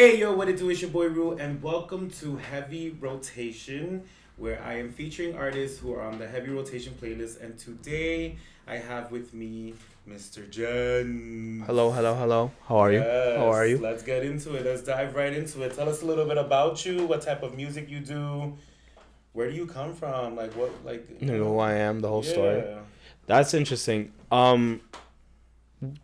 Hey yo, what it do? It's your boy Rue, and welcome to Heavy Rotation, where I am featuring artists who are on the Heavy Rotation playlist. And today I have with me Mr. Jen. Hello, hello, hello. How are you? How are Yes, you? let's get into it. Let's dive right into it. Tell us a little bit about you, what type of music you do, where do you come from, like what, like You know who I am, the whole story. yeah. That's interesting.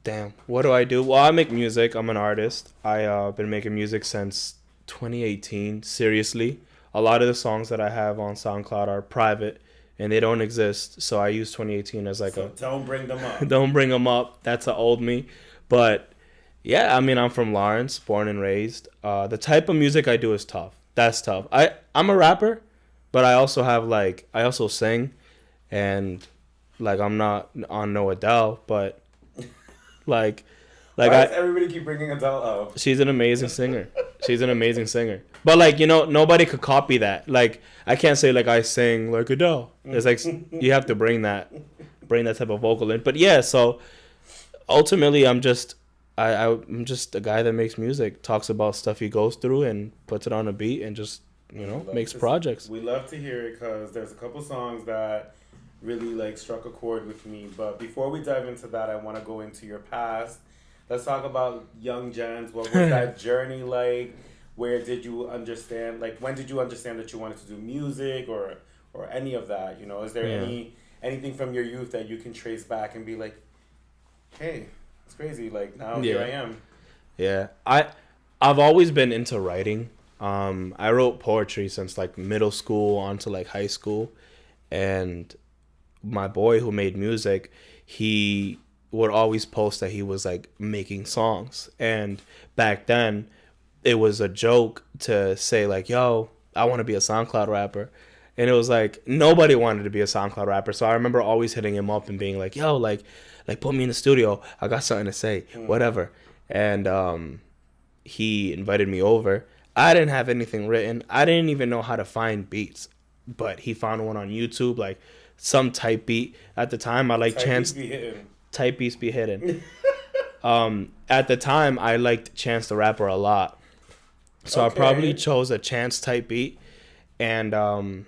Damn. What do I do? Well, I make music. I'm an artist. Been making music since 2018. Seriously, a lot of the songs that I have on SoundCloud are private and they don't exist. So I use 2018 as like So a don't bring them up. don't bring them up. That's a old me. But yeah, I mean, I'm from Lawrence, born and raised. The type of music I do is tough. That's tough. I'm a rapper, but I also sing, and like I'm not on no Adele, but like like Why does I everybody keep bringing Adele up? she's an amazing singer. She's an amazing singer. But like, nobody could copy that. Like I can't say like I sing like Adele. It's like you have to bring that type of vocal in. But yeah, so ultimately I'm just a guy that makes music, talks about stuff he goes through and puts it on a beat and just, makes projects. We love to hear it because there's a couple songs that really like struck a chord with me. But before we dive into that, I want to go into your past. Let's talk about young Jens. What was that journey like? Where did you understand? Like, when did you understand that you wanted to do music or any of that? You know, is there Yeah. anything from your youth that you can trace back and be like, hey, it's crazy. Like now here I Yeah. am. Yeah. I've always been into writing. I wrote poetry since like middle school on to like high school, and my boy who made music, he would always post that he was like making songs. And back then, it was a joke to say like, "Yo, I want to be a SoundCloud rapper." And it was like nobody wanted to be a SoundCloud rapper. So I remember always hitting him up and being like, "Yo, like put me in the studio. I got something to say, whatever." And he invited me over. I didn't have anything written. I didn't even know how to find beats, but he found one on YouTube, like some type beat. At the time, I like Type beats Chance. be hitting. Type beats be hidden. At the time, I liked Chance the Rapper a lot, so I probably Okay. chose a Chance type beat and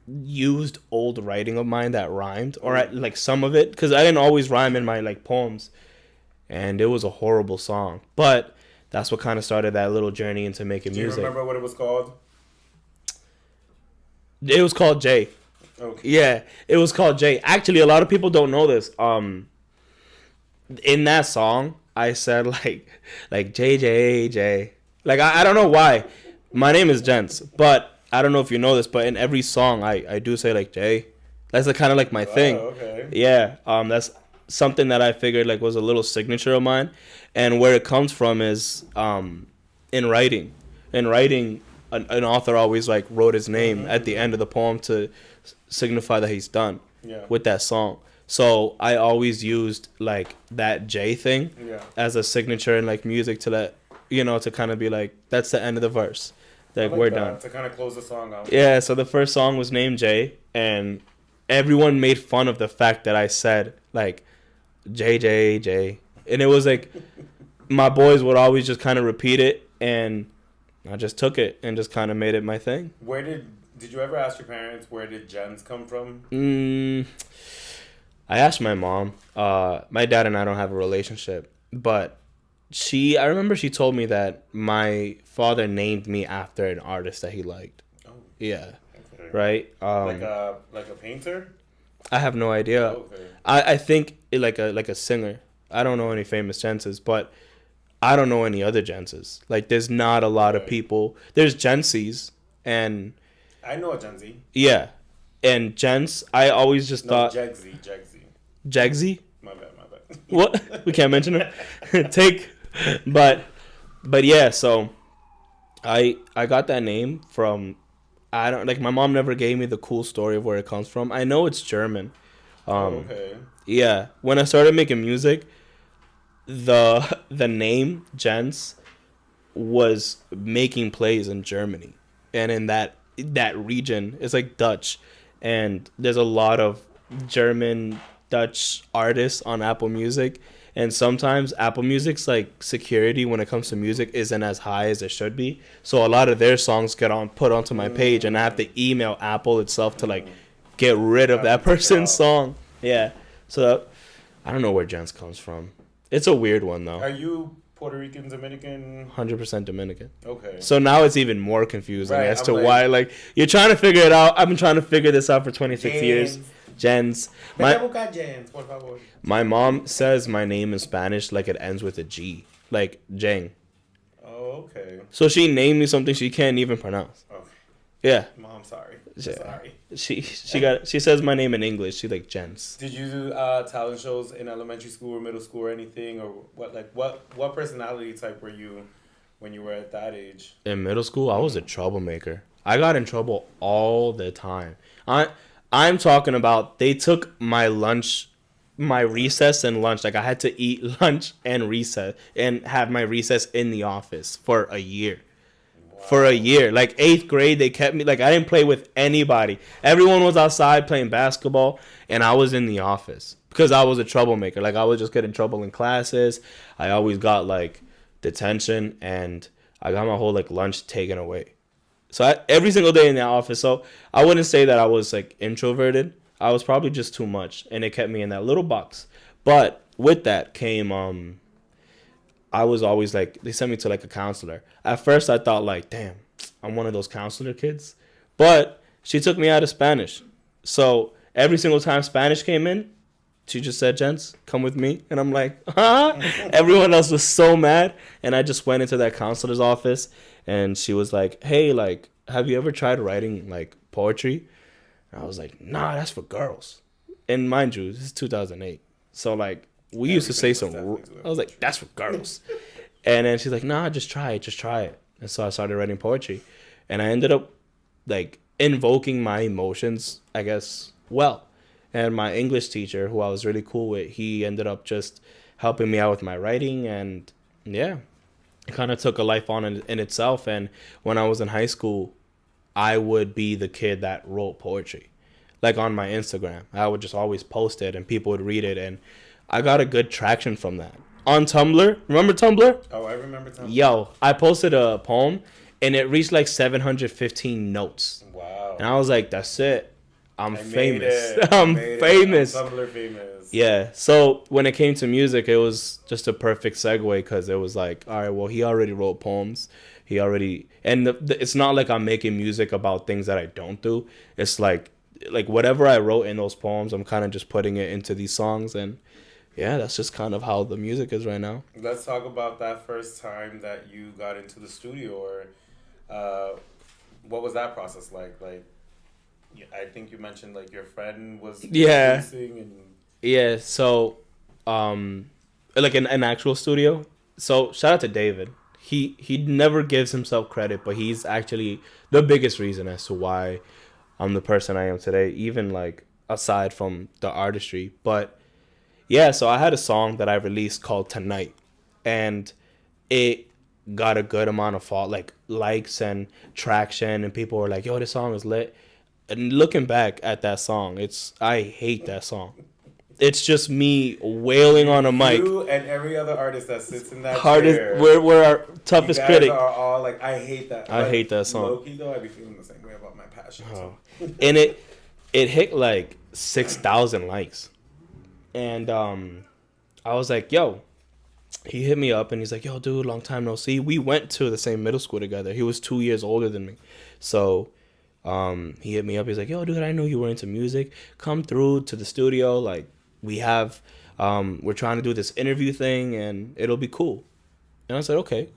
used old writing of mine that rhymed, or like some of it, because I didn't always rhyme in my like poems, and it was a horrible song. But that's what kind of started that little journey into making Do you music. remember what it was called? It was called Jay. Okay. Yeah, it was called Jay. Actually, a lot of people don't know this. In that song, I said like J J J. Like I don't know why. My name is Gents, but I don't know if you know this, but in every song I do say like Jay. That's kind of like my thing. Oh, okay. Yeah, that's something that I figured like was a little signature of mine, and where it comes from is in writing. In writing, an author always like wrote his name at the end of the poem to signify that he's done Yeah. with that song. So I always used like that J thing Yeah. as a signature in like music to let to kind of be like that's the end of the verse, I like like we're that, done. to kind of close the song out. Yeah. So the first song was named J, and everyone made fun of the fact that I said like J J J, and it was like my boys would always just kind of repeat it, and I just took it and just kind of made it my thing. Where did you ever ask your parents where did Jens come from? I asked my mom. My dad and I don't have a relationship, but I remember she told me that my father named me after an artist that he liked. Oh, Yeah, okay. right. Like a painter? I have no idea. Okay. I think like a singer. I don't know any famous Jenses, but I don't know any other Jenses. Like there's not a lot of Right. people. There's Jensies and I know a Gen Z. yeah, and Jens. I always just No, thought Jegsy. Jegsy. My bad. What? We can't mention it. Take, but yeah. So I got that name from I don't like my mom never gave me the cool story of where it comes from. I know it's German. Oh, Um, okay. yeah. When I started making music, the name Jens was making plays in Germany, and in that region it's like Dutch, and there's a lot of German Dutch artists on Apple Music, and sometimes Apple Music's like security when it comes to music isn't as high as it should be. So a lot of their songs get put onto my page, and I have to email Apple itself to like get rid of that person's song. Yeah. So I don't know where Jens comes from. It's a weird one though. Are you Puerto Rican, Dominican? 100% Dominican. Okay. So now it's even more confusing as to I'm why. Like you're trying to figure it out. I've been trying to figure this out for 26 years. Jens. My mom says my name in Spanish like it ends with a G, like Jeng. Oh, okay. So she named me something she can't even pronounce. Okay. Yeah. Mom, sorry. Yeah. Sorry. She says my name in English. She like Jens. Did you do talent shows in elementary school or middle school or anything, or what personality type were you when you were at that age? In middle school, I was a troublemaker. I got in trouble all the time. I'm talking about they took my lunch, my recess and lunch. Like I had to eat lunch and recess and have my recess in the office for a year. Wow. For a year. Like 8th grade, they kept me, like I didn't play with anybody. Everyone was outside playing basketball and I was in the office because I was a troublemaker. Like I would just get in trouble in classes. I always got like detention and I got my whole like lunch taken away. So every single day in the office. So I wouldn't say that I was like introverted. I was probably just too much, and it kept me in that little box. But with that came, I was always like, they sent me to like a counselor. At first, I thought like, damn, I'm one of those counselor kids. But she took me out of Spanish. So every single time Spanish came in, she just said, Jens, come with me. And I'm like, huh? Everyone else was so mad. And I just went into that counselor's office. And she was like, hey, like, have you ever tried writing, like, poetry? And I was like, nah, that's for girls. And mind you, this is 2008. So, like, we used to say I was like, that's for girls. And then she's like, nah, just try it. Just try it. And so I started writing poetry. And I ended up, like, invoking my emotions, I guess, well. And my English teacher, who I was really cool with, he ended up just helping me out with my writing. And, yeah. It kind of took a life on in itself. And when I was in high school, I would be the kid that wrote poetry. Like on my Instagram. I would just always post it and people would read it. And I got a good traction from that. On Tumblr. Remember Tumblr? Oh, I remember Tumblr. Yo, I posted a poem and it reached like 715 notes. Wow. And I was like, that's it. I'm famous. I'm famous. I'm Tumblr famous. Yeah. So when it came to music, it was just a perfect segue because it was like, all right, well, he already wrote poems. And it's not like I'm making music about things that I don't do. It's like whatever I wrote in those poems, I'm kind of just putting it into these songs. And yeah, that's just kind of how the music is right now. Let's talk about that first time that you got into the studio, or what was that process like? Like, I think you mentioned like your friend was producing and... Yeah, so like an actual studio. So shout out to David. He never gives himself credit, but he's actually the biggest reason as to why I'm the person I am today, even like aside from the artistry. But yeah, so I had a song that I released called Tonight, and it got a good amount of likes and traction, and people were like, yo, this song is lit. And looking back at that song, I hate that song. It's just me wailing on a mic. You and every other artist that sits in that chair. We're our toughest critic. Are all like, I hate that. I hate that song. Low-key though, I be feeling the same way about my passion. Oh. And it hit like 6,000 likes. And I was like, yo. He hit me up and he's like, yo, dude, long time no see. We went to the same middle school together. He was 2 years older than me. So he hit me up. He's like, yo, dude, I know you were into music. Come through to the studio. Like, we have, we're trying to do this interview thing and it'll be cool. And I said, okay.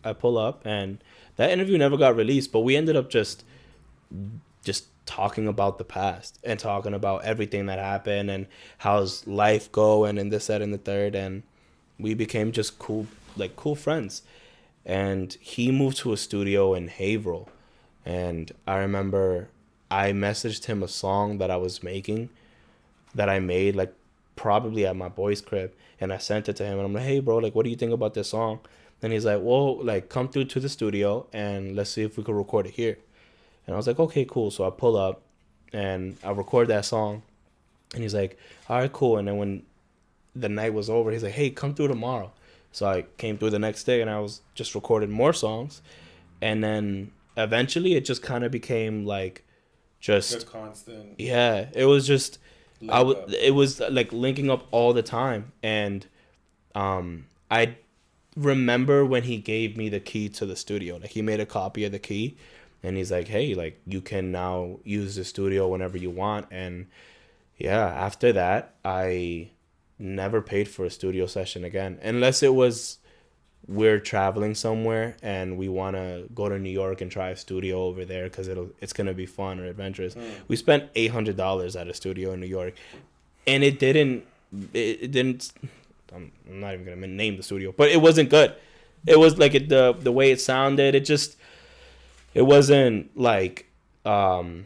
I pull up and that interview never got released, but we ended up just talking about the past and talking about everything that happened and how's life going and this, that, and the third. And we became just cool friends. And he moved to a studio in Haverhill. And I remember I messaged him a song that I was making, that I made like probably at my boy's crib. And I sent it to him and I'm like, hey bro, like what do you think about this song? And he's like, well, like come through to the studio and let's see if we could record it here. And I was like, okay, cool. So I pull up and I record that song. And he's like, all right, cool. And then when the night was over, he's like, hey, come through tomorrow. So I came through the next day, and I was just recorded more songs. And then eventually it just kind of became like The just, constant yeah, it was just, link up. it was like linking up all the time. And I remember when he gave me the key to the studio. Like, he made a copy of the key, and he's like, hey, like, you can now use the studio whenever you want. And yeah, after that, I never paid for a studio session again, unless it was we're traveling somewhere and we want to go to New York and try a studio over there because it's gonna be fun or adventurous. We spent $800 at a studio in New York, and it didn't. I'm not even gonna name the studio, but it wasn't good. It was like the way it sounded. It wasn't like it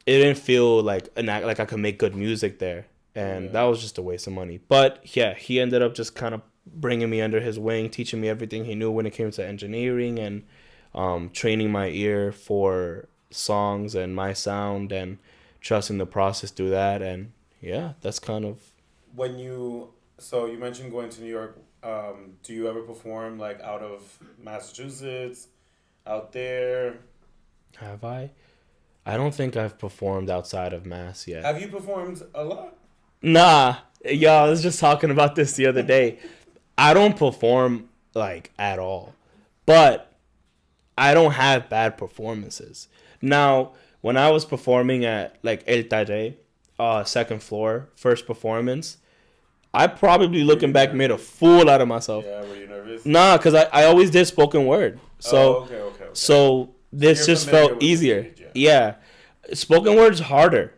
didn't feel like like I could make good music there, and that was just a waste of money. But yeah, he ended up just kind of bringing me under his wing, teaching me everything he knew when it came to engineering, and training my ear for songs and my sound, and trusting the process through that. And yeah, that's kind of. When you mentioned going to New York, do you ever perform like out of Massachusetts, out there? Have I? I don't think I've performed outside of Mass yet. Have you performed a lot? Nah, yo, I was just talking about this the other day. I don't perform like at all, but I don't have bad performances. Now, when I was performing at like El Talle, second floor, first performance, I probably Were you looking back made a nervous? fool out of myself. Yeah, were you nervous? Nah, cause I always did spoken word, Oh, so okay. so So this you're just familiar felt with the easier. stage, yeah. Yeah, spoken word's harder.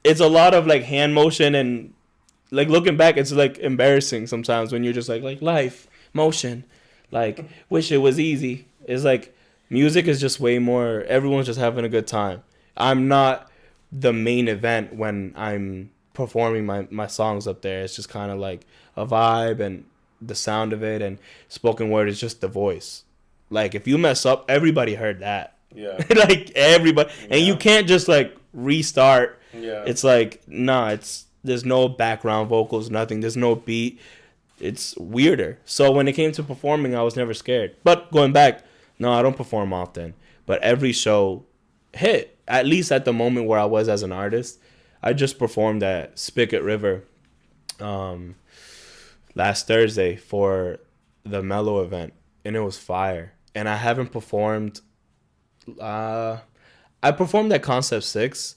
It's a lot of like hand motion, and like looking back, it's like embarrassing sometimes when you're just like life motion, like wish it was easy. It's like music is just way more. Everyone's just having a good time. I'm not the main event when I'm performing my songs up there. It's just kind of like a vibe and the sound of it, and spoken word is just the voice. Like, if you mess up, everybody heard that. Yeah. Like, everybody, and you Yeah. can't just like restart. Yeah. It's like, nah, there's no background vocals, nothing. There's no beat. It's weirder. So when it came to performing, I was never scared. But going back, no, I don't perform often. But every show hit. At least at the moment where I was as an artist. I just performed at Spigot River um, last Thursday for the Mellow event, and it was fire. And I haven't performed. I performed at Concept 6.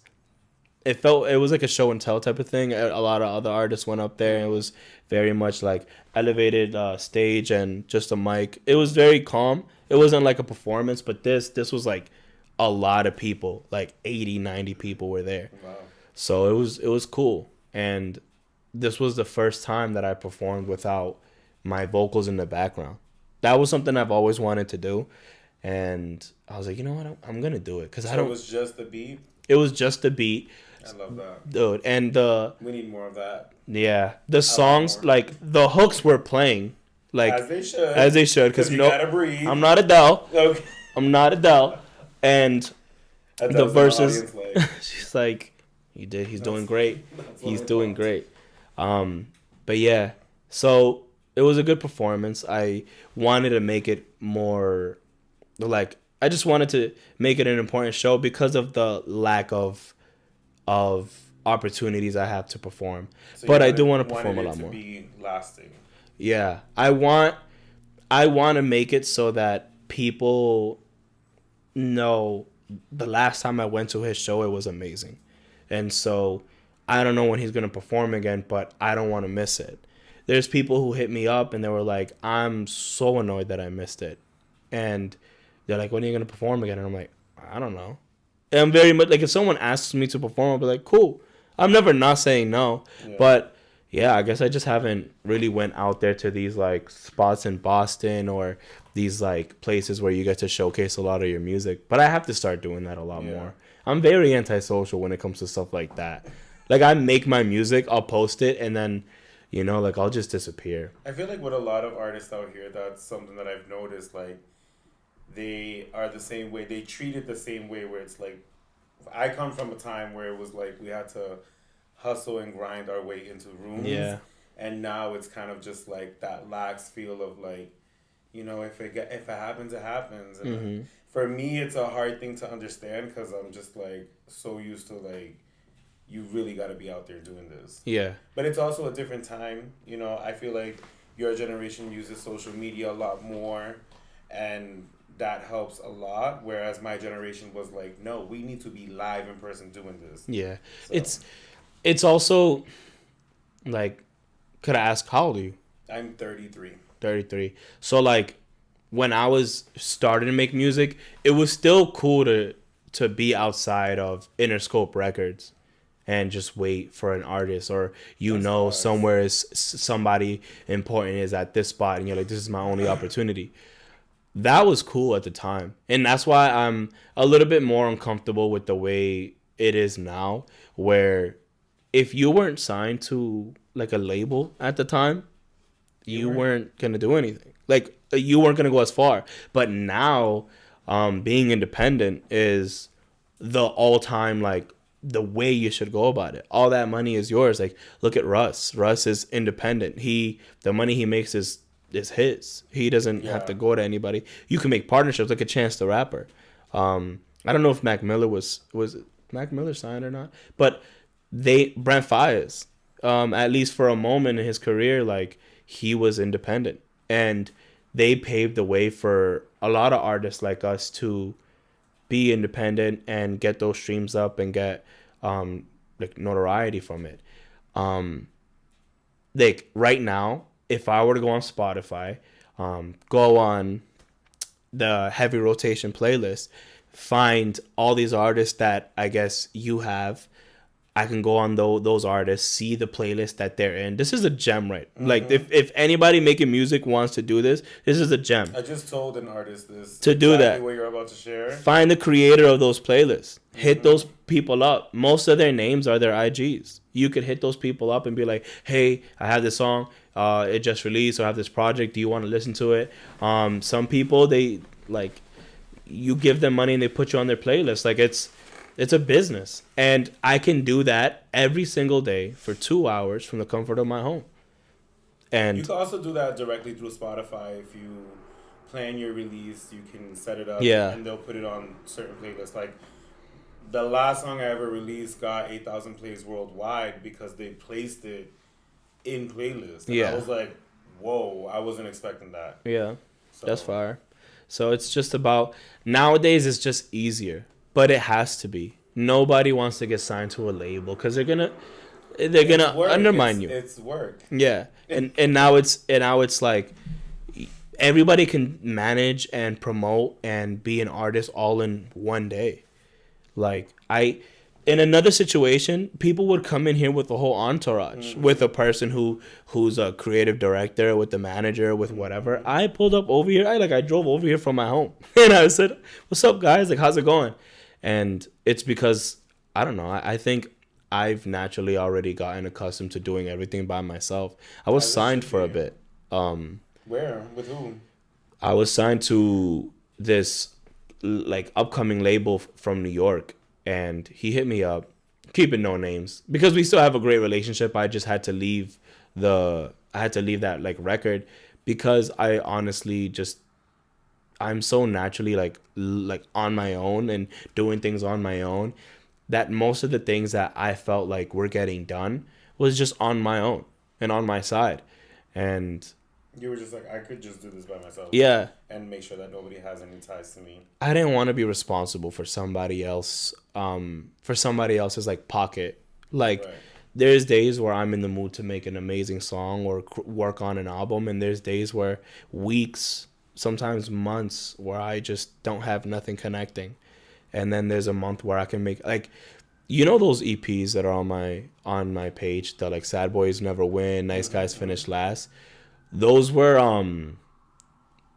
It was like a show and tell type of thing. A lot of other artists went up there, and it was very much like elevated stage and just a mic. It was very calm. It wasn't like a performance, but this was like a lot of people, like 80, 90 people were there. Wow. So it was cool. And this was the first time that I performed without my vocals in the background. That was something I've always wanted to do, and I was like, you know what, I'm gonna do it because I So it don't. was just the beat. It was just a beat, I love that. dude, and We need more of that. yeah, the I songs, more. like the hooks were playing like As they should. as they should, because you no, gotta breathe. I'm not Adele. Okay. I'm not Adele, and That the was in verses. audience, like, She's like, he did. He's doing That's- great. that's what He's I doing thought. great. But yeah, so it was a good performance. I wanted to make it more, like, I just wanted to make it an important show because of the lack of opportunities I have to perform. So But you I do want to wanted perform a it lot to more. be lasting. Yeah, I want to make it so that people know the last time I went to his show, it was amazing. And so I don't know when he's going to perform again, but I don't want to miss it. There's people who hit me up and they were like, I'm so annoyed that I missed it. And they're like, when are you going to perform again? And I'm like, I don't know. And I'm very much like, if someone asks me to perform, I'll be like, cool. I'm never not saying no. Yeah. But yeah, I guess I just haven't really went out there to these like spots in Boston or these like places where you get to showcase a lot of your music. But I have to start doing that a lot Yeah. more. I'm very antisocial when it comes to stuff like that. Like, I make my music, I'll post it, and then, like, I'll just disappear. I feel like with a lot of artists out here, that's something that I've noticed. Like, they are the same way. They treat it the same way. Where it's like, I come from a time where it was like we had to hustle and grind our way into rooms. Yeah. And now it's kind of just like that lax feel of like, if it happens, it happens. And Mm-hmm. for me, it's a hard thing to understand because I'm just like so used to like, you really got to be out there doing this. Yeah. But it's also a different time. I feel like your generation uses social media a lot more, and that helps a lot. Whereas my generation was like, no, we need to be live in person doing this. Yeah. So, It's also like, could I ask how old are you? I'm 33. 33. So like when I was starting to make music, it was still cool to be outside of Interscope Records and just wait for an artist, or That's hard. somewhere is somebody important is at this spot and you're like, this is my only opportunity. That was cool at the time. And that's why I'm a little bit more uncomfortable with the way it is now, where if you weren't signed to like a label at the time, you weren't going to do anything. Like you weren't going to go as far. But now being independent is the all-time like the way you should go about it. All that money is yours. Like look at Russ. Russ is independent. The money he makes is his. He doesn't have to go to anybody. You can make partnerships like a Chance the Rapper. I don't know if Mac Miller was Mac Miller signed or not, but Brent Faiyaz, at least for a moment in his career, like he was independent, and they paved the way for a lot of artists like us to be independent and get those streams up and get like notoriety from it. Like right now, if I were to go on Spotify, go on the heavy rotation playlist, find all these artists that I guess you have, I can go on those artists, see the playlist that they're in. This is a gem, right? Mm-hmm. Like if anybody making music wants to do this is a gem. I just told an artist this to do that. What you're about to share. Find the creator of those playlists. Hit those people up. Most of their names are their IGs. You could hit those people up and be like, "Hey, I have this song. It just released. Or I have this project. Do you want to listen to it?" Some people they like, you give them money and they put you on their playlist. Like it's a business, and I can do that every single day for 2 hours from the comfort of my home. And you can also do that directly through Spotify. If you plan your release, you can set it up, and they'll put it on certain playlists. Like the last song I ever released got 8,000 plays worldwide because they placed it in playlists. And I was like, whoa, I wasn't expecting that. Yeah, so. That's fire. So it's just about, nowadays it's just easier. But it has to be. Nobody wants to get signed to a label because they're gonna undermine you. It's work. Yeah, and now it's like everybody can manage and promote and be an artist all in one day. Like in another situation, people would come in here with a whole entourage, with a person who's a creative director, with the manager, with whatever. I pulled up over here. I drove over here from my home, and I said, "What's up, guys? Like, how's it going?" And it's because, I don't know, I think I've naturally already gotten accustomed to doing everything by myself. I was signed for a bit. Where? With who? I was signed to this like upcoming label from New York, and he hit me up, keeping no names, because we still have a great relationship. I just had to leave that like record because I honestly just, I'm so naturally like on my own and doing things on my own that most of the things that I felt like were getting done was just on my own and on my side. And you were just like, I could just do this by myself. Yeah. And make sure that nobody has any ties to me. I didn't want to be responsible for somebody else, for somebody else's like pocket. Like there's days where I'm in the mood to make an amazing song or work on an album, and there's days where weeks, sometimes months, where I just don't have nothing connecting. And then there's a month where I can make, like, you know those EPs that are on my page, the like Sad Boys Never Win, Nice Guys Finish Last. Those were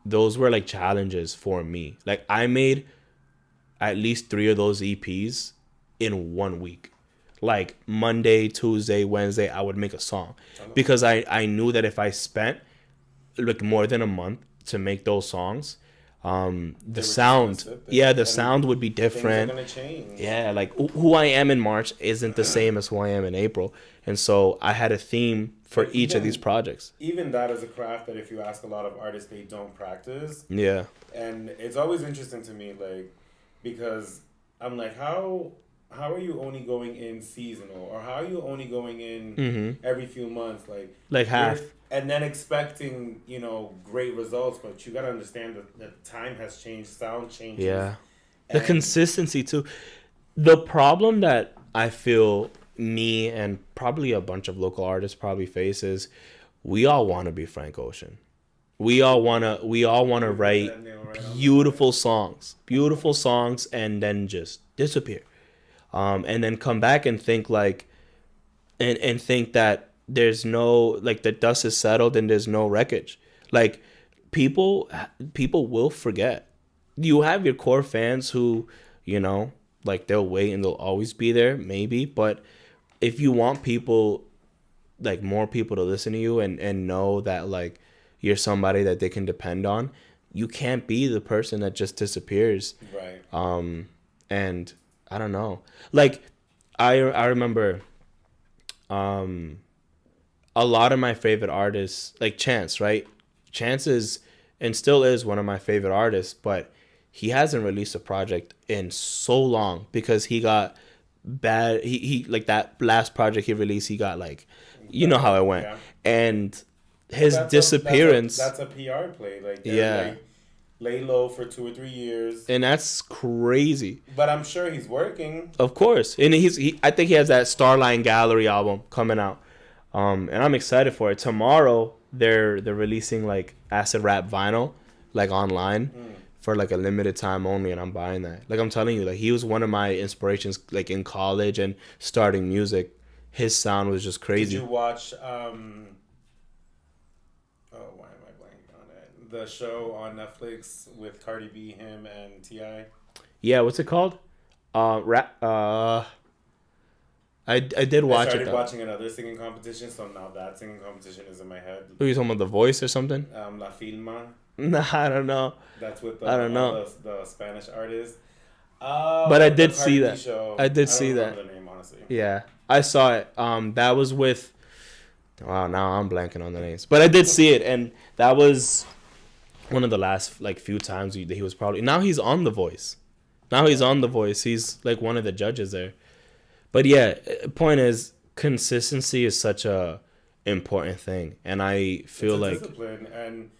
like challenges for me. Like I made at least 3 of those EPs in 1 week. Like Monday, Tuesday, Wednesday, I would make a song because I knew that if I spent like more than a month to make those songs, The sound, yeah, the sound would be different. Things are gonna change. Yeah, like who I am in March isn't the same as who I am in April, and so I had a theme for But each of even these projects. even that is a craft that if you ask a lot of artists, they don't practice. Yeah, And it's always interesting to me, like, because I'm like, how are you only going in seasonal, or how are you only going in every few months, like half. and then expecting great results, but you gotta understand that time has changed, sound changes. Yeah, the consistency too. The problem that I feel me and probably a bunch of local artists probably face is we all want to be Frank Ocean. We all wanna write beautiful songs, and then just disappear, and then come back and think like, and think that there's no, like, the dust is settled and there's no wreckage. Like, people will forget. You have your core fans who, like, they'll wait and they'll always be there, maybe. But if you want people, like, more people to listen to you and know that, like, you're somebody that they can depend on, you can't be the person that just disappears. Right. And I don't know. Like, I remember a lot of my favorite artists, like Chance, right? Chance is and still is one of my favorite artists, but he hasn't released a project in so long because he got bad. He like that last project he released, he got like, you know how it went. Yeah. And his disappearance. That's a PR play. Like, yeah. Like, lay low for 2 or 3 years. And that's crazy. But I'm sure he's working. Of course. And I think he has that Starline Gallery album coming out. And I'm excited for it. Tomorrow they're releasing like acid rap vinyl, like online, for like a limited time only, and I'm buying that. Like, I'm telling you, like, he was one of my inspirations, like, in college and starting music. His sound was just crazy. Did you watch why am I blanking on it? The show on Netflix with Cardi B, him, and T.I.? Yeah, what's it called? I did watch it. I started watching another singing competition, so now that singing competition is in my head. Who, you talking about, The Voice or something? La Filma. Nah, I don't know. That's with I don't know. The Spanish artist. But I did see that. Show. I did see that. I don't remember the name, honestly. Yeah, I saw it. That was with. Wow, now I'm blanking on the names, but I did see it, and that was one of the last like few times he was probably. Now he's on The Voice. He's like one of the judges there. But yeah, point is, consistency is such a important thing, and I feel like discipline. And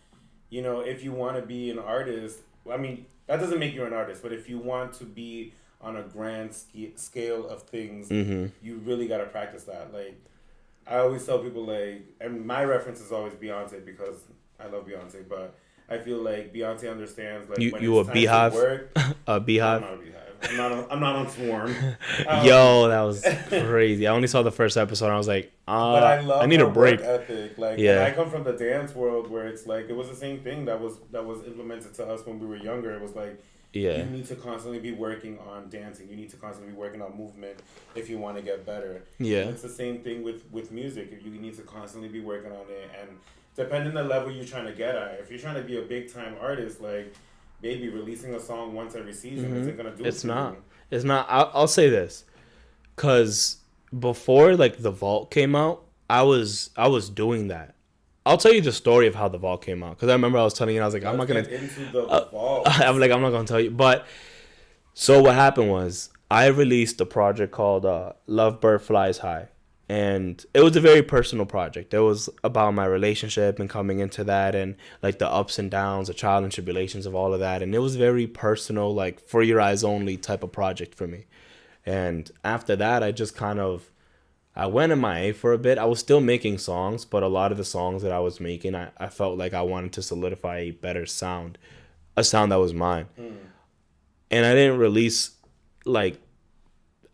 if you want to be an artist, I mean, that doesn't make you an artist, but if you want to be on a grand scale of things, you really got to practice that. Like, I always tell people, like, and my reference is always Beyonce because I love Beyonce, but I feel like Beyonce understands, like, when you it's a time beehive, to work. a beehive. I'm not a beehive. I'm not on Swarm. Yo, that was crazy. I only saw the first episode and I was like, but I love I need a break. Work ethic. Like, yeah. And I come from the dance world where it's like, it was the same thing that was implemented to us when we were younger. It was like, you need to constantly be working on dancing. You need to constantly be working on movement if you want to get better. Yeah. And it's the same thing with music. You need to constantly be working on it. And depending on the level you're trying to get at, if you're trying to be a big time artist, like, maybe releasing a song once every season isn't going to do it. It's not. It's not. I'll say this, because before like The Vault came out, I was doing that. I'll tell you the story of how The Vault came out, because I remember I was telling you, I was like, I'm not gonna get into the Vault. I'm not gonna tell you. But so what happened was I released a project called Lovebird Flies High, and it was a very personal project. It was about my relationship and coming into that, and like the ups and downs, the trials and tribulations of all of that. And it was very personal, like for your eyes only type of project for me. And after that, I went MIA for a bit. I was still making songs, but a lot of the songs that I was making, I felt like I wanted to solidify a better sound, a sound that was mine. And I didn't release like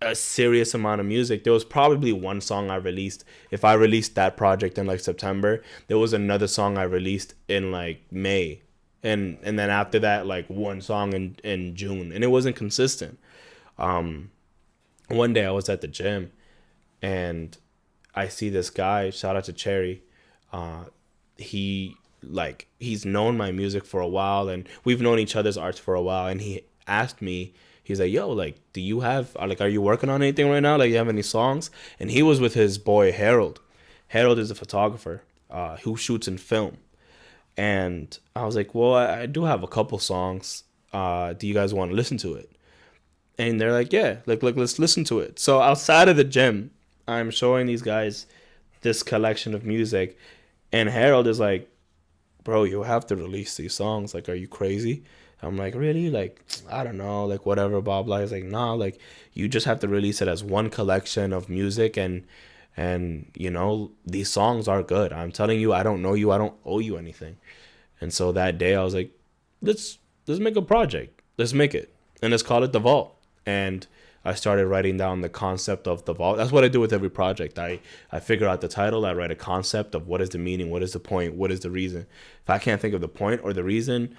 a serious amount of music. There was probably one song I released. If I released that project in like September, there was another song I released in like May, and then after that, like one song in June, and it wasn't consistent. One day I was at the gym and I see this guy, shout out to Cherry. He like he's known my music for a while, and we've known each other's arts for a while. And he asked me, he's like, "Yo, like, do you have like, are you working on anything right now? Like, you have any songs?" And he was with his boy Harold. Harold is a photographer who shoots in film. And I was like, "Well, I do have a couple songs. Do you guys want to listen to it?" And they're like, "Yeah, like, let's listen to it." So outside of the gym, I'm showing these guys this collection of music, and Harold is like, "Bro, you have to release these songs. Like, are you crazy?" I'm like, "Really? Like, I don't know, like whatever, blah blah." He's like, "Nah, like you just have to release it as one collection of music, and you know these songs are good. I'm telling you, I don't know you, I don't owe you anything." And so that day, I was like, let's make a project. Let's make it, and let's call it The Vault. And I started writing down the concept of the vault. That's what I do with every project. I figure out the title. I write a concept of what is the meaning, what is the point, what is the reason. If I can't think of the point or the reason,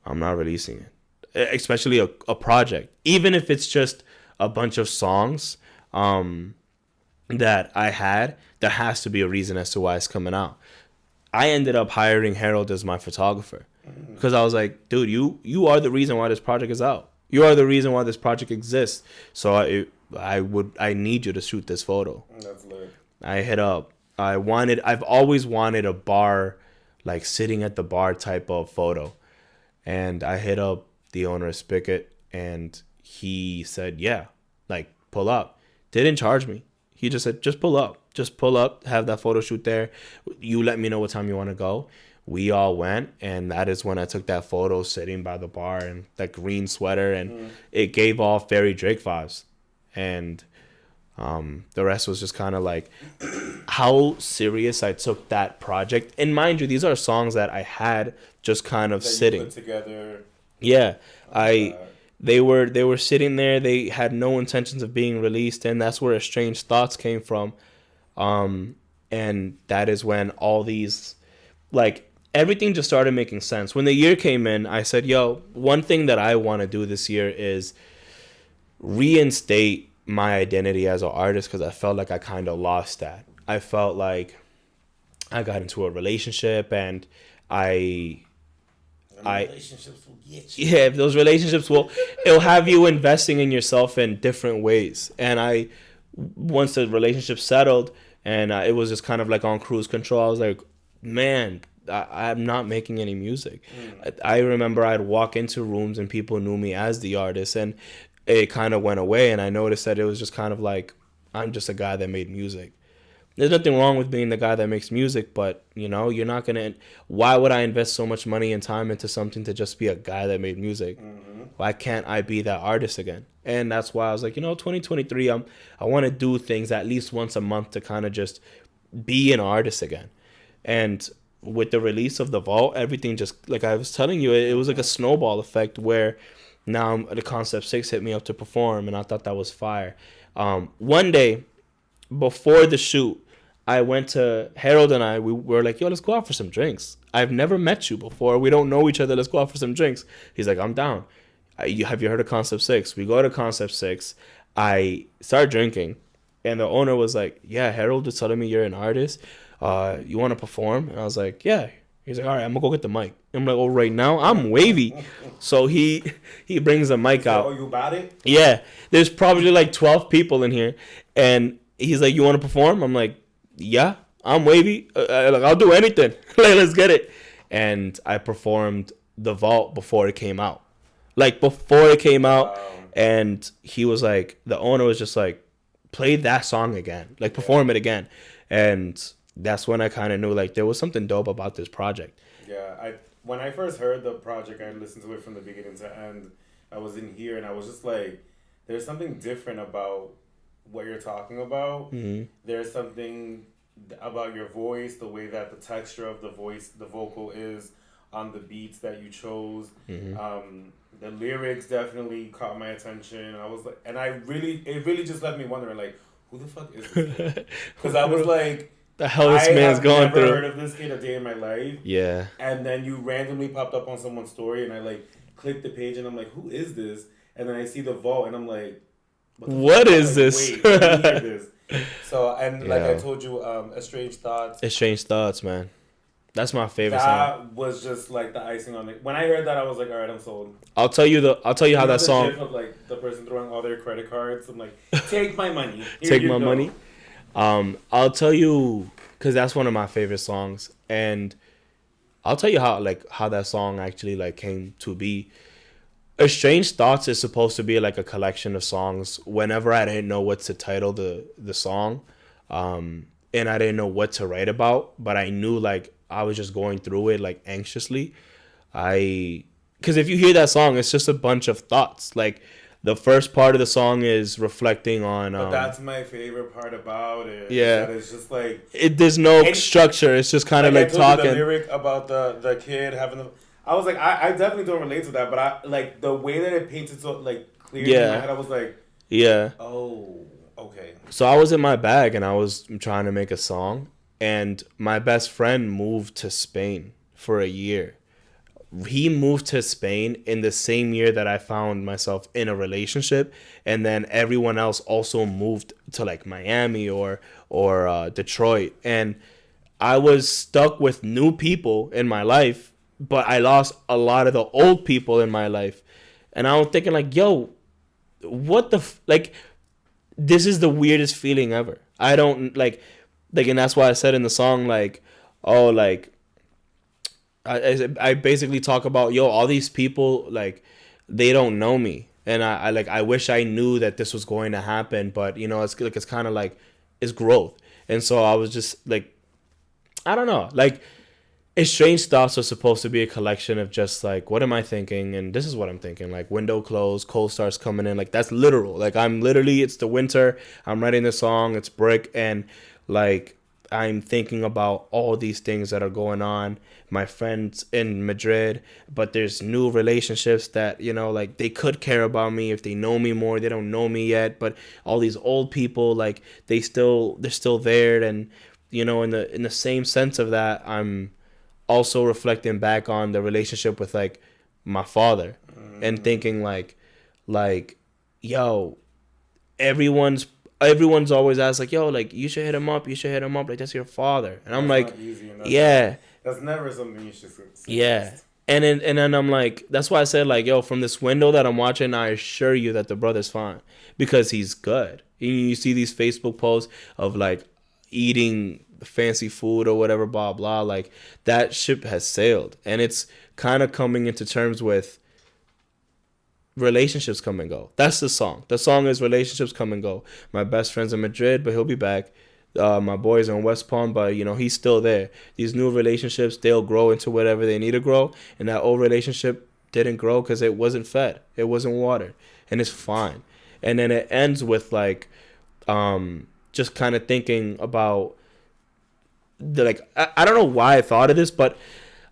I'm not releasing it. Especially a project, even if it's just a bunch of songs that I had. There has to be a reason as to why it's coming out. I ended up hiring Harold as my photographer because I was like, "Dude, you are the reason why this project is out. You are the reason why this project exists. So I need you to shoot this photo." That's lit. I hit up. I've always wanted a bar, like sitting at the bar type of photo, and I hit up the owner of Spigot, and he said, "Yeah, like pull up." Didn't charge me. He just said, "Just pull up. Just pull up. Have that photo shoot there. You let me know what time you want to go." We all went, and that is when I took that photo sitting by the bar in that green sweater, and it gave off very Drake vibes. And the rest was just kind of like how serious I took that project. And mind you, these are songs that I had just kind of that sitting you put together. Yeah, they were sitting there. They had no intentions of being released, and that's where Strange Thoughts came from. And that is when all these, like, everything just started making sense. When the year came in, I said, "Yo, one thing that I want to do this year is reinstate my identity as an artist," because I felt like I kind of lost that. I felt like I got into a relationship, and Relationships will get you. yeah, those relationships it'll have you investing in yourself in different ways. And once the relationship settled, and it was just kind of like on cruise control, I was like, man, I'm not making any music. I remember I'd walk into rooms and people knew me as the artist, and it kind of went away. And I noticed that it was just kind of like, I'm just a guy that made music. There's nothing wrong with being the guy that makes music, but you know, you're not gonna. Why would I invest so much money and time into something to just be a guy that made music? Why can't I be that artist again? And that's why I was like, 2023, I want to do things at least once a month to kind of just be an artist again. And with the release of The Vault, everything just, like I was telling you, it was like a snowball effect where now the Concept 6 hit me up to perform, and I thought that was fire. One day before the shoot, I went to Harold, and we were like, "Yo, let's go out for some drinks. I've never met you before. We don't know each other. Let's go out for some drinks." He's like, "I'm down. Have you heard of Concept 6? We go to Concept 6. I start drinking, and the owner was like, "Yeah, Harold was telling me you're an artist. You want to perform?" And I was like, "Yeah." He's like, "All right, I'm gonna go get the mic." I'm like, "Oh, right now I'm wavy." So he brings a mic out. "Oh, you about it?" Yeah, there's probably like 12 people in here, and he's like, "You want to perform?" I'm like, "Yeah, I'm wavy. Like, I'll do anything. Like, let's get it." And I performed The Vault before it came out. Wow. And he was like, the owner was just like, "Play that song again. Like, perform it again." And that's when I kind of knew, like, there was something dope about this project. Yeah, when I first heard the project, I listened to it from the beginning to end. I was in here, and I was just like, there's something different about what you're talking about. There's something about your voice, the way that the texture of the voice, the vocal is on the beats that you chose. The lyrics definitely caught my attention. I was like, and it really just left me wondering, like, who the fuck is this? Because I was like, the hell this man's going through. I've never heard of this kid a day in my life. Yeah. And then you randomly popped up on someone's story, and I like clicked the page, and I'm like, who is this? And then I see The Vault, and I'm like, what is this? Wait, let me hear this. So, and like I told you, Strange Thoughts. Strange Thoughts, man. That's my favorite song. That was just like the icing on it. When I heard that, I was like, all right, I'm sold. I'll tell you how that The song. gif of like the person throwing all their credit cards. I'm like, take my money. Here Take you my go. money. I'll tell you because that's one of my favorite songs, and I'll tell you how that song actually like came to be. A Strange Thoughts is supposed to be like a collection of songs. Whenever I didn't know what to title the song, and I didn't know what to write about, but I knew like I was just going through it like anxiously. Because if you hear that song, it's just a bunch of thoughts. Like the first part of the song is reflecting on. But that's my favorite part about it. Yeah, that it's just like there's no structure. It's just kind of like I told talking. you the lyric about the kid having the. I was like, I definitely don't relate to that, but I like the way that it painted so like clear in my head. I was like, yeah. Oh, okay. So I was in my bag and I was trying to make a song, and my best friend moved to Spain for a year. He moved to Spain in the same year that I found myself in a relationship, and then everyone else also moved to like Miami or Detroit, and I was stuck with new people in my life, but I lost a lot of the old people in my life, and I was thinking like, yo, what the like, this is the weirdest feeling ever. I don't like, and that's why I said in the song like, oh like. I basically talk about, yo, all these people like they don't know me, and I wish I knew that this was going to happen, but you know it's kind of like it's growth, and so I was just like, I don't know, like A Strange Thoughts was supposed to be a collection of just like what am I thinking, and this is what I'm thinking, like window closed, cold starts coming in, like that's literal, like I'm literally it's the winter, I'm writing this song, it's brick, and like I'm thinking about all these things that are going on. My friends in Madrid, but there's new relationships that, you know, like they could care about me if they know me more. They don't know me yet, but all these old people, like they're still there. And, you know, in the same sense of that, I'm also reflecting back on the relationship with like my father and thinking like, yo, everyone's always asked like, yo, like you should hit him up, like that's your father, and I'm that's like, yeah, that's never something you should suggest. Yeah, and then I'm like, that's why I said like, yo, from this window that I'm watching, I assure you that the brother's fine because he's good. You see these Facebook posts of like eating fancy food or whatever, blah blah, like that ship has sailed, and it's kind of coming into terms with relationships come and go. That's the song. The song is relationships come and go. My best friend's in Madrid, but he'll be back. My boys are in West Palm, but you know he's still there. These new relationships, they'll grow into whatever they need to grow, and that old relationship didn't grow because it wasn't fed, it wasn't watered, and it's fine. And then it ends with like, just kind of thinking about the like I don't know why I thought of this, but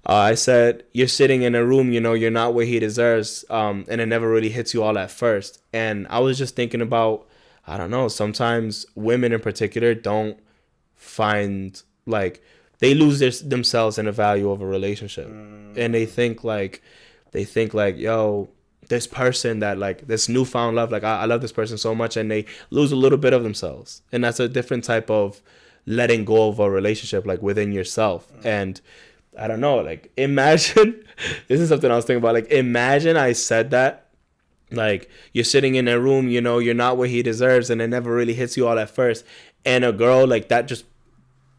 I said, you're sitting in a room, you know, you're not where he deserves, and it never really hits you all at first. And I was just thinking about, I don't know, sometimes women in particular don't find, like, they lose themselves in the value of a relationship. And they think like, yo, this person that, like, this newfound love, like, I love this person so much, and they lose a little bit of themselves. And that's a different type of letting go of a relationship, like, within yourself. And I don't know, like, imagine, this is something I was thinking about, like, imagine I said that, like, you're sitting in a room, you know, you're not where he deserves, and it never really hits you all at first, and a girl, like, that just,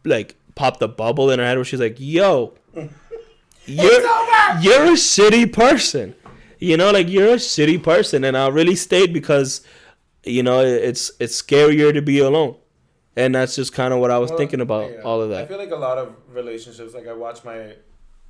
like, popped a bubble in her head where she's like, yo, you're a shitty person, you know, like, you're a shitty person, and I really stayed because, you know, it's scarier to be alone. And that's just kind of what I was thinking about, all of that. I feel like a lot of relationships, like I watch my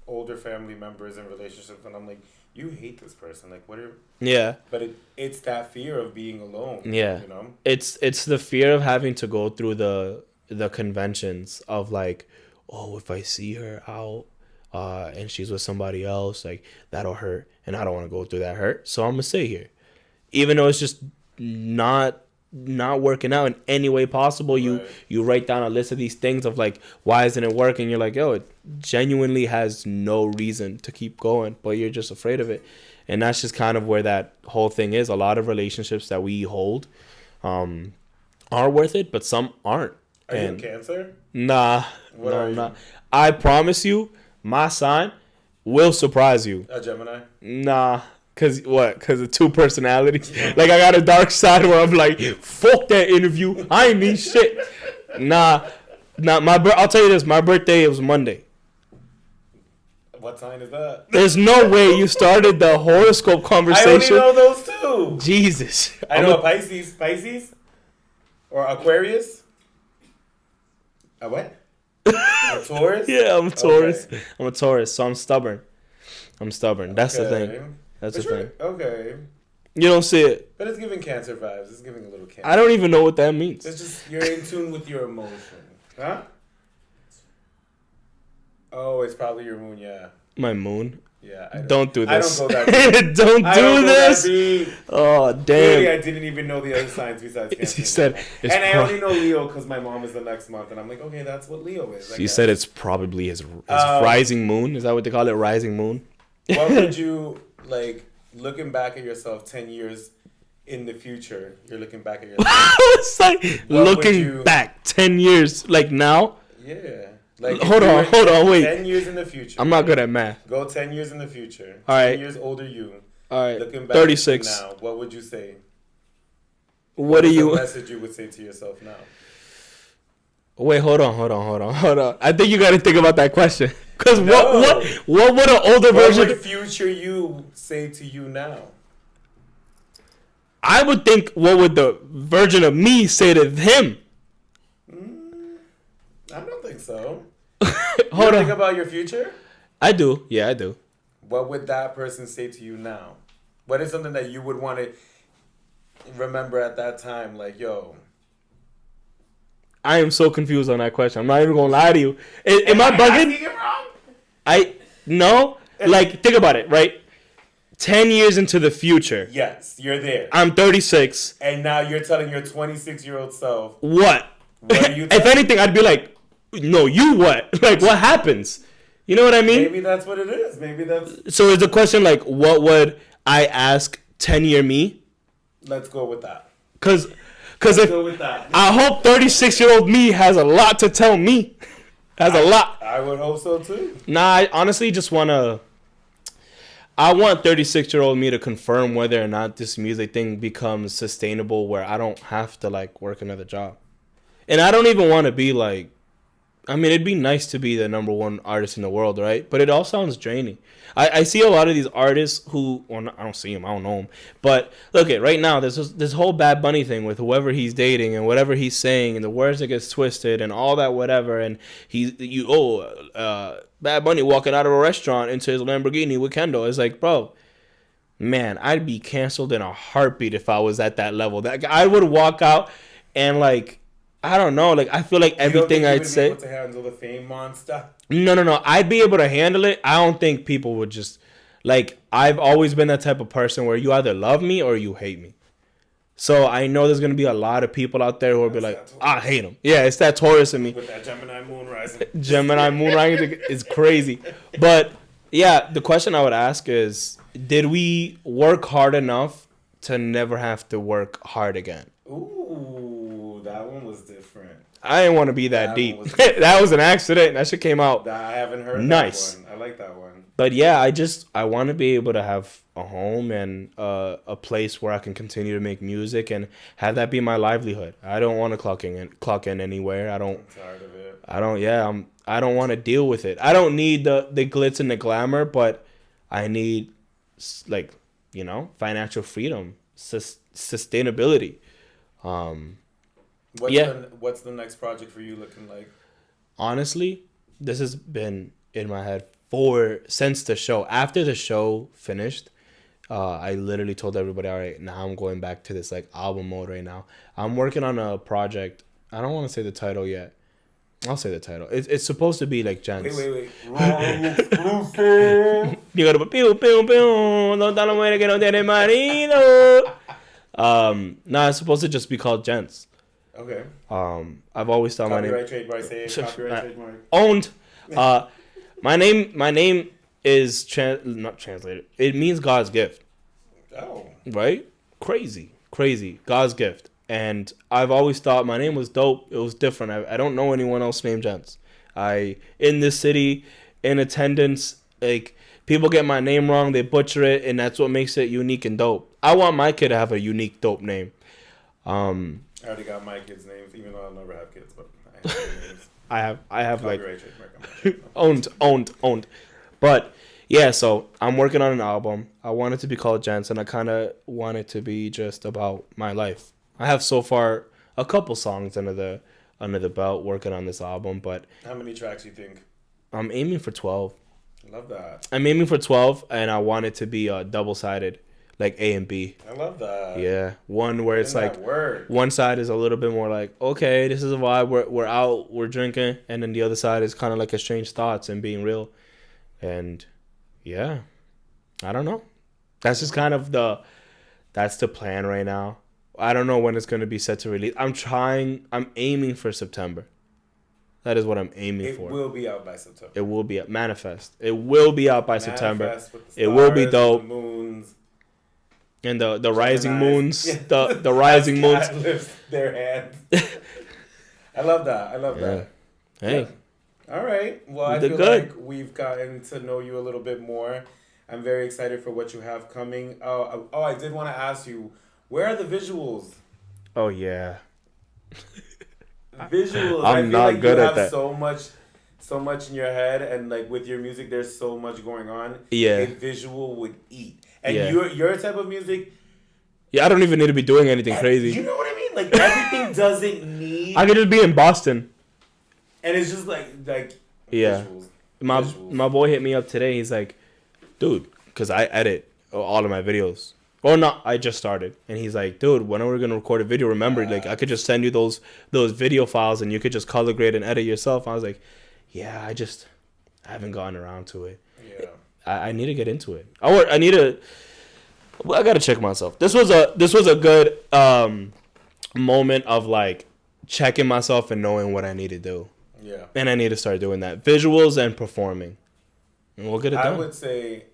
older family members in relationships, and I'm like, you hate this person. Like, what are... Yeah. But it's that fear of being alone. Yeah. You know? It's the fear of having to go through the conventions of like, oh, if I see her out and she's with somebody else, like, that'll hurt. And I don't want to go through that hurt. So I'm going to stay here. Even though it's just not working out in any way possible. You write down a list of these things of like, why isn't it working? You're like, yo, it genuinely has no reason to keep going, but you're just afraid of it. And that's just kind of where that whole thing is. A lot of relationships that we hold are worth it, but some aren't. Are you a Cancer? Nah. What are you? Nah. I promise you, my sign will surprise you. A Gemini? Nah. Cause what? Cause of two personalities. Like I got a dark side where I'm like, fuck that interview. I ain't need shit. Nah. I'll tell you this. My birthday was Monday. What sign is that? There's no way you started the horoscope conversation. I only know those two. Jesus. I know a Pisces, or Aquarius. A what? A Taurus? Yeah, I'm a Taurus. Okay. I'm a Taurus, so I'm stubborn. That's the thing. That's the thing. Okay. You don't see it. But it's giving Cancer vibes. It's giving a little Cancer. I don't even know what that means. It's just you're in tune with your emotion. Huh? Oh, it's probably your moon, yeah. My moon? Yeah. Don't do this. I don't go that deep. Don't do this. Oh, damn. Really, I didn't even know the other signs besides Cancer. She said, I only know Leo because my mom is the next month, and I'm like, okay, that's what Leo is. She said it's probably his rising moon. Is that what they call it? Rising moon? What would you, like, looking back at yourself 10 years in the future, you're looking back at yourself. It's like looking back 10 years, like now? Yeah. Like, hold on, wait. 10 years in the future. I'm not good at math. Go 10 years in the future. All right. 10 years older you. All right. Looking back 36. now, what would you say? What are you... What message you would say to yourself now? Wait, hold on. I think you got to think about that question. Because what would an older version... What would future you say to you now? I would think, what would the version of me say to him? I don't think so. Hold on. Think about your future? I do. Yeah, I do. What would that person say to you now? What is something that you would want to remember at that time? Like, yo. I am so confused on that question. I'm not even going to lie to you. Am I bugging? No. Like, think about it, right? 10 years into the future. Yes, you're there. I'm 36. And now you're telling your 26-year-old self. What? What are you If anything, I'd be like, no, you what? Like, what happens? You know what I mean? Maybe that's what it is. Maybe that's... So is the question like, what would I ask 10-year me? Let's go with that. Because if I hope 36-year-old me has a lot to tell me. Has a lot. I would hope so too. Nah, I honestly just want 36-year-old me to confirm whether or not this music thing becomes sustainable where I don't have to like work another job. And I don't even want to be like, I mean, it'd be nice to be the number one artist in the world, right? But it all sounds draining. I see a lot of these artists who, well, I don't see them, I don't know them. But look at right now, there's this whole Bad Bunny thing with whoever he's dating and whatever he's saying and the words that gets twisted and all that whatever. And Bad Bunny walking out of a restaurant into his Lamborghini with Kendall. It's like, bro, man, I'd be canceled in a heartbeat if I was at that level. That I would walk out and like, I don't know. Like, I feel like everything I'd say. You don't think you would be able to handle the fame monster? No. I'd be able to handle it. I don't think people would just... Like, I've always been that type of person where you either love me or you hate me. So, I know there's going to be a lot of people out there who will be like, I hate him. Yeah, it's that Taurus in me. With that Gemini moon rising. Gemini moon rising is crazy. But, yeah, the question I would ask is, did we work hard enough to never have to work hard again? Ooh, that one was different. I didn't want to be that deep. That was an accident. That shit came out. I haven't heard nice. That one. I like that one. But yeah, I want to be able to have a home and a place where I can continue to make music and have that be my livelihood. I don't want to clock in anywhere. I'm tired of it. I don't want to deal with it. I don't need the glitz and the glamour, but I need like, you know, financial freedom, sustainability. What's the next project for you looking like? Honestly, this has been in my head since the show. After the show finished, I literally told everybody, all right, now I'm going back to this like album mode right now. I'm working on a project. I don't want to say the title yet. I'll say the title. It's supposed to be like Gents. Wait. You gotta pew pew pew. Don't tell them que no tiene marido. Nah, it's supposed to just be called Gents. Okay. I've always thought copyright, trademark, say it. Copyright, trademark. Owned. My name is not translated. It means God's gift. Oh. Right? Crazy. God's gift. And I've always thought my name was dope. It was different. I don't know anyone else named Gents. In this city, in attendance, like, people get my name wrong, they butcher it, and that's what makes it unique and dope. I want my kid to have a unique, dope name. I already got my kids' names, even though I'll never have kids, but I have their names. I have like Trademark. owned. But yeah, so I'm working on an album. I want it to be called Gents, and I kind of want it to be just about my life. I have so far a couple songs under the belt working on this album, but how many tracks you think? I'm aiming for 12. I love that. I'm aiming for 12, and I want it to be double-sided, like A and B. I love that. Yeah, one where it's like work. One side is a little bit more like, okay, this is a vibe. We're out, we're drinking, and then the other side is kind of like strange thoughts and being real. And yeah, I don't know. That's just kind of that's the plan right now. I don't know when it's going to be set to release. I'm aiming for September. That is what I'm aiming for. It will be out by September. It will be Manifest. It will be out by September. With the stars, it will be dope. The moons. And the rising moons. The rising moons. Lifts their hands. I love that. Hey. Yeah. All right. Well, I feel like we've gotten to know you a little bit more. I'm very excited for what you have coming. Oh, I did want to ask you, where are the visuals? Oh, yeah. Visuals. I'm not good at that. So much in your head, and like with your music, there's so much going on. Yeah. A visual would eat. And your type of music. Yeah, I don't even need to be doing anything crazy. You know what I mean? Like, everything doesn't need. I could just be in Boston. And it's just like yeah. Visuals. My boy hit me up today. He's like, dude, because I edit all of my videos. Or not, I just started. And he's like, dude, when are we going to record a video? Remember, like, I could just send you those video files and you could just color grade and edit yourself. I was like, yeah, I haven't gotten around to it. Yeah. I need to get into it. I got to check myself. This was a good moment of, like, checking myself and knowing what I need to do. Yeah. And I need to start doing that. Visuals and performing. And we'll get it done. I would say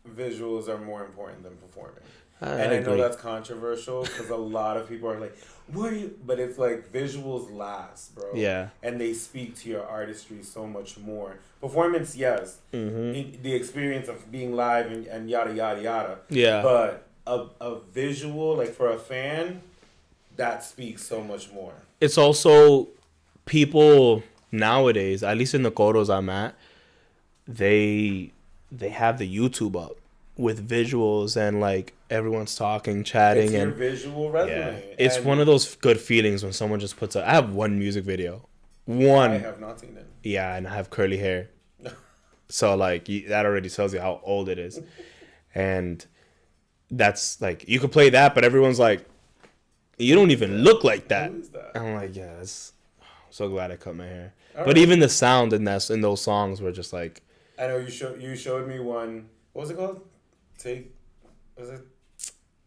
visuals are more important than performing. I know that's controversial because a lot of people are like, "What are you?" But it's like visuals last, bro. Yeah. And they speak to your artistry so much more. Performance, yes. Mm-hmm. The experience of being live and yada yada yada. Yeah. But a visual, like for a fan, that speaks so much more. It's also people nowadays, at least in the coros I'm at, they have the YouTube up with visuals and like everyone's talking, chatting, it's your and visual resume. Yeah, it's one of those good feelings when someone just puts I have one music video, one. I have not seen it. Yeah, and I have curly hair, so like that already tells you how old it is, and that's like you could play that, but everyone's like, you don't even look like that. Who is that? I'm like, yeah, I'm so glad I cut my hair. All but right. even the sound in those songs were just like. I know you showed me one. What was it called? Was it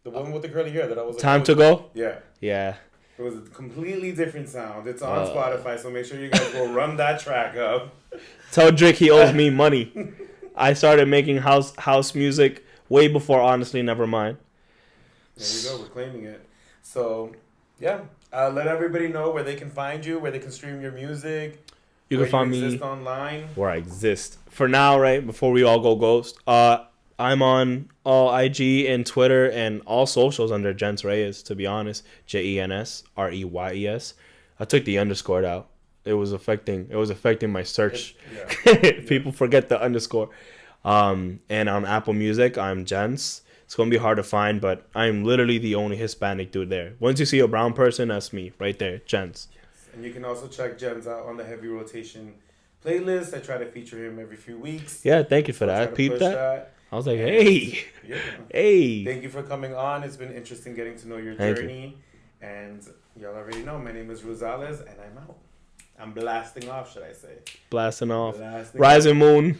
the one with the curly hair that I was like, Time to Go? Yeah. Yeah. It was a completely different sound. It's on Spotify, so make sure you guys go run that track up. Tell Drake he owes me money. I started making house music way before Honestly Nevermind. There you go. We're claiming it. So, yeah. Let everybody know where they can find you, where they can stream your music. You can find me exist online. Where I exist. For now, right, before we all go ghost, I'm on all IG and Twitter and all socials under Jens Reyes, to be honest. JENSREYES. I took the underscore out. It was affecting my search. People forget the underscore. And on Apple Music, I'm Jens. It's going to be hard to find, but I'm literally the only Hispanic dude there. Once you see a brown person, that's me right there, Jens. Yes. And you can also check Jens out on the Heavy Rotation playlist. I try to feature him every few weeks. Yeah, thank you for that. I peeped that. I was like, hey. Yeah. Hey. Thank you for coming on. It's been interesting getting to know your journey. And y'all already know, my name is Rue Zalez, and I'm out. I'm blasting off, should I say. Blasting off. Rising Moon.